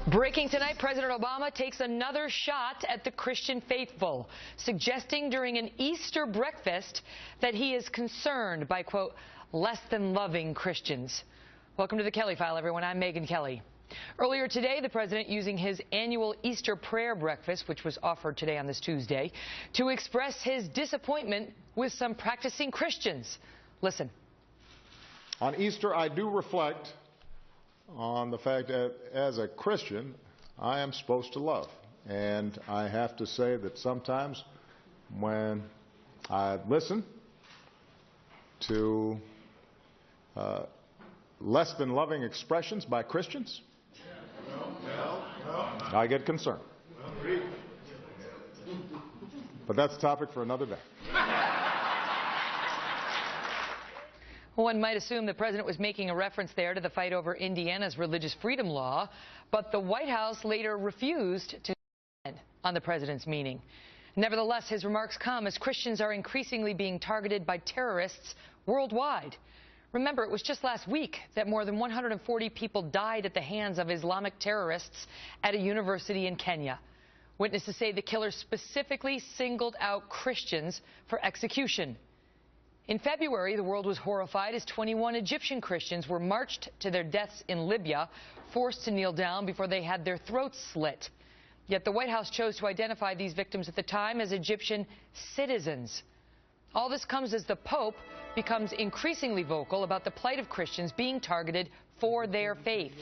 Breaking tonight, President Obama takes another shot at the Christian faithful, suggesting during an Easter breakfast that he is concerned by, quote, less than loving Christians. Welcome to the Kelly File, everyone. I'm Megyn Kelly. Earlier today, the president using his annual Easter prayer breakfast, which was offered today on this Tuesday, to express his disappointment with some practicing Christians. Listen. On Easter, I do reflect on the fact that as a Christian, I am supposed to love. And I have to say that sometimes when I listen to less than loving expressions by Christians, I get concerned. But that's a topic for another day. One might assume the president was making a reference there to the fight over Indiana's religious freedom law, but the White House later refused to comment on the president's meaning. Nevertheless, his remarks come as Christians are increasingly being targeted by terrorists worldwide. Remember, it was just last week that more than 140 people died at the hands of Islamic terrorists at a university in Kenya. Witnesses say the killers specifically singled out Christians for execution. In February, the world was horrified as 21 Egyptian Christians were marched to their deaths in Libya, forced to kneel down before they had their throats slit. Yet the White House chose to identify these victims at the time as Egyptian citizens. All this comes as the Pope becomes increasingly vocal about the plight of Christians being targeted for their faith,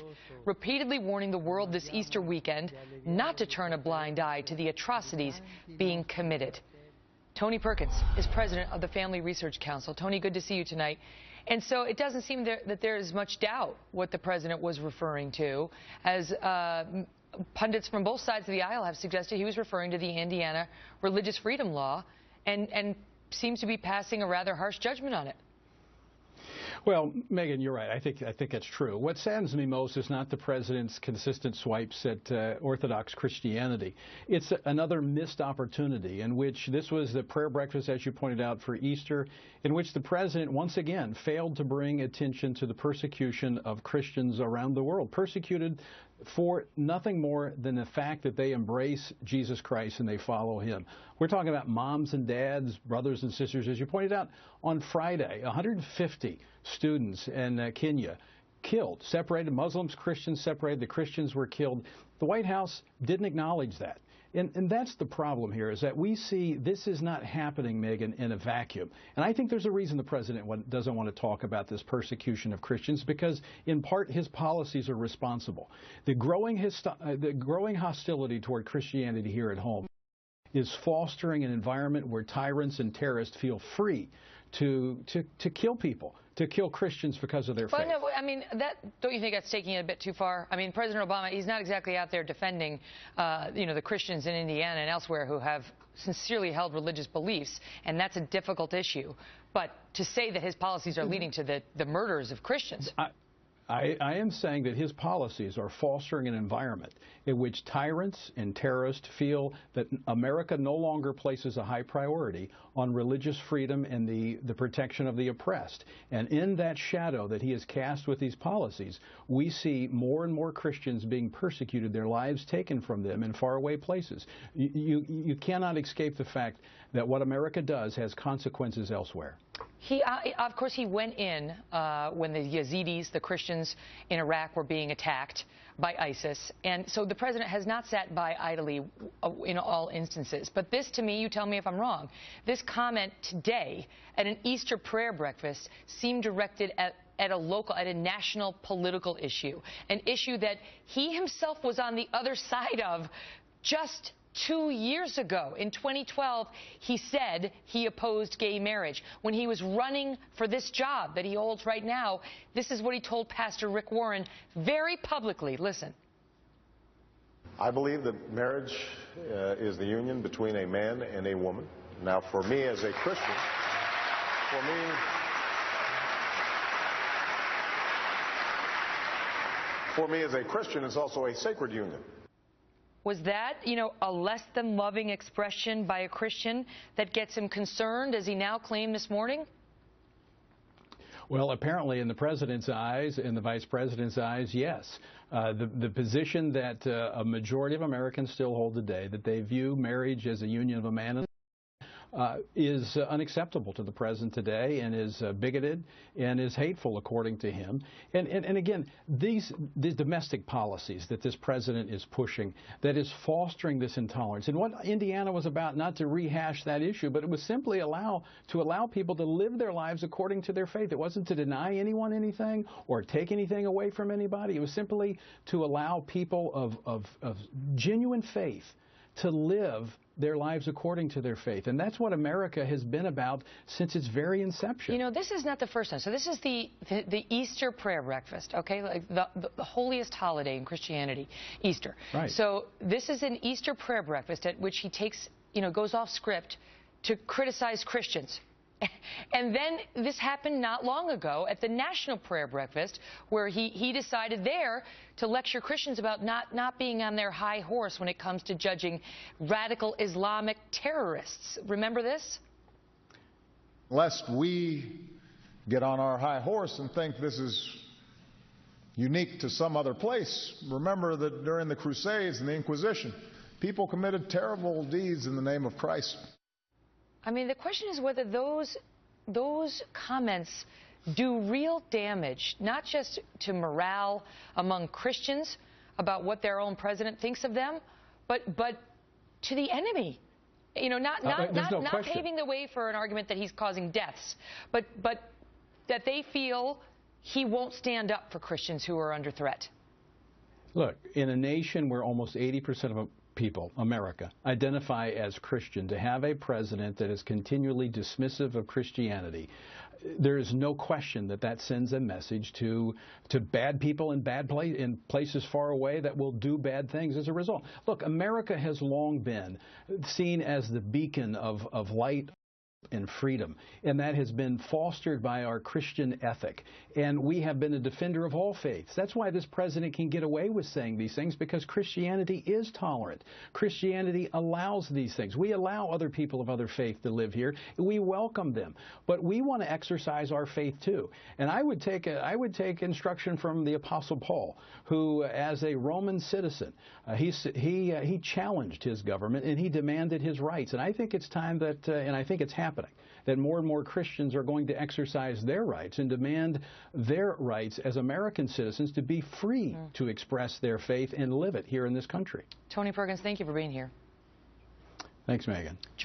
repeatedly warning the world this Easter weekend not to turn a blind eye to the atrocities being committed. Tony Perkins is president of the Family Research Council. Tony, good to see you tonight. And so it doesn't seem that there is much doubt what the president was referring to, as pundits from both sides of the aisle have suggested he was referring to the Indiana religious freedom law and seems to be passing a rather harsh judgment on it. Well, Megyn, you're right. I think that's true. What saddens me most is not the president's consistent swipes at Orthodox Christianity. It's another missed opportunity in which this was the prayer breakfast, as you pointed out, for Easter, in which the president once again failed to bring attention to the persecution of Christians around the world, persecuted for nothing more than the fact that they embrace Jesus Christ and they follow him. We're talking about moms and dads, brothers and sisters. As you pointed out, on Friday, 150 students in Kenya killed, separated, Muslims, Christians separated, the Christians were killed. The White House didn't acknowledge that. And that's the problem here, is that we see this is not happening, Megyn, in a vacuum. And I think there's a reason the president doesn't want to talk about this persecution of Christians, because in part his policies are responsible. The growing hostility toward Christianity here at home is fostering an environment where tyrants and terrorists feel free to kill people, to kill Christians because of their faith. Well, no, I mean, don't you think that's taking it a bit too far? I mean, President Obama, he's not exactly out there defending, the Christians in Indiana and elsewhere who have sincerely held religious beliefs, and that's a difficult issue. But to say that his policies are leading to the murders of Christians. I am saying that his policies are fostering an environment in which tyrants and terrorists feel that America no longer places a high priority on religious freedom and the protection of the oppressed. And in that shadow that he has cast with these policies, we see more and more Christians being persecuted, their lives taken from them in faraway places. You cannot escape the fact that what America does has consequences elsewhere. Of course, he went in when the Yazidis, the Christians in Iraq, were being attacked by ISIS. And so the president has not sat by idly in all instances. But this, to me, you tell me if I'm wrong, this comment today at an Easter prayer breakfast seemed directed at a national political issue, an issue that he himself was on the other side of just 2 years ago. In 2012, he said he opposed gay marriage. When he was running for this job that he holds right now, this is what he told Pastor Rick Warren very publicly. Listen. I believe that marriage is the union between a man and a woman. Now, for me as a Christian, it's also a sacred union. Was that, a less than loving expression by a Christian that gets him concerned, as he now claimed this morning? Well, apparently in the president's eyes, in the vice president's eyes, yes. The position that a majority of Americans still hold today, that they view marriage as a union of a man and is unacceptable to the president today, and is bigoted and is hateful, according to him. And again, these domestic policies that this president is pushing, that is fostering this intolerance. And what Indiana was about, not to rehash that issue, but it was simply to allow people to live their lives according to their faith. It wasn't to deny anyone anything or take anything away from anybody. It was simply to allow people of genuine faith to live their lives according to their faith. And that's what America has been about since its very inception. You know, this is not the first time. So this is the Easter prayer breakfast, okay? Like the holiest holiday in Christianity, Easter. Right. So this is an Easter prayer breakfast at which he takes, goes off script to criticize Christians. And then this happened not long ago at the National Prayer Breakfast, where he decided there to lecture Christians about not being on their high horse when it comes to judging radical Islamic terrorists. Remember this? Lest we get on our high horse and think this is unique to some other place. Remember that during the Crusades and the Inquisition, people committed terrible deeds in the name of Christ. I mean, the question is whether those comments do real damage, not just to morale among Christians about what their own president thinks of them, but to the enemy. Not paving the way for an argument that he's causing deaths, but that they feel he won't stand up for Christians who are under threat. Look, in a nation where almost 80% of people, America, identify as Christian, to have a president that is continually dismissive of Christianity, there is no question that sends a message to bad people in places far away that will do bad things as a result. Look, America has long been seen as the beacon of light and freedom, and that has been fostered by our Christian ethic. And we have been a defender of all faiths. That's why this president can get away with saying these things, because Christianity is tolerant. Christianity allows these things. We allow other people of other faith to live here. We welcome them. But we want to exercise our faith too. And I would take instruction from the Apostle Paul, who, as a Roman citizen, he challenged his government and he demanded his rights. And I think it's time that, and I think it's happening, that more and more Christians are going to exercise their rights and demand their rights as American citizens to be free to express their faith and live it here in this country. Tony Perkins, thank you for being here. Thanks, Megan.